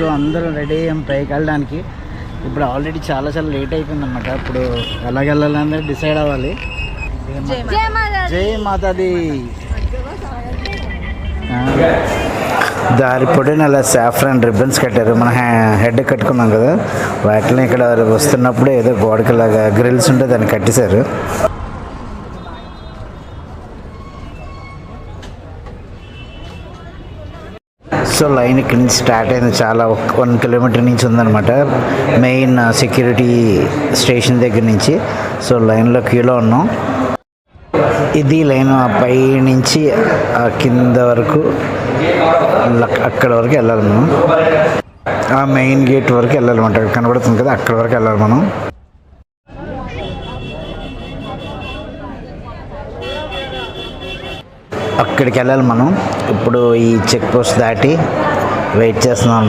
So అందరం ready అయ్యాం పైకి వెళ్ళడానికి. ఇప్పుడు ఆల్రెడీ చాలా లేట్ అయిపోయింది అనమాట. ఇప్పుడు ఎలాగెళ్ళాలని డిసైడ్ అవ్వాలి. జై మాతాది. దారి పొడిన అలా సాఫ్రాన్ రిబ్బన్స్ కట్టారు. మన హెడ్ కట్టుకున్నాం కదా, వాటిని ఇక్కడ వస్తున్నప్పుడు ఏదో గోడకలాగా గ్రిల్స్ ఉంటే దాన్ని కట్టేశారు. సో లైన్ ఇక్కడి నుంచి స్టార్ట్ అయింది. చాలా 1 కిలోమీటర్ నుంచి ఉందన్నమాట మెయిన్ సెక్యూరిటీ స్టేషన్ దగ్గర నుంచి. సో లైన్లో క్యూలో ఉన్నాం. ఇది లైన్ పై నుంచి కింద వరకు, అక్కడ వరకు వెళ్ళాలి మనం. ఆ మెయిన్ గేట్ వరకు వెళ్ళాలన్నమాట. కనబడుతుంది కదా, అక్కడ వరకు వెళ్ళాలి మనం. అక్కడికి వెళ్ళాలి మనం. ఇప్పుడు ఈ చెక్ పోస్ట్ దాటి వెయిట్ చేస్తున్నాం అన్నమాట.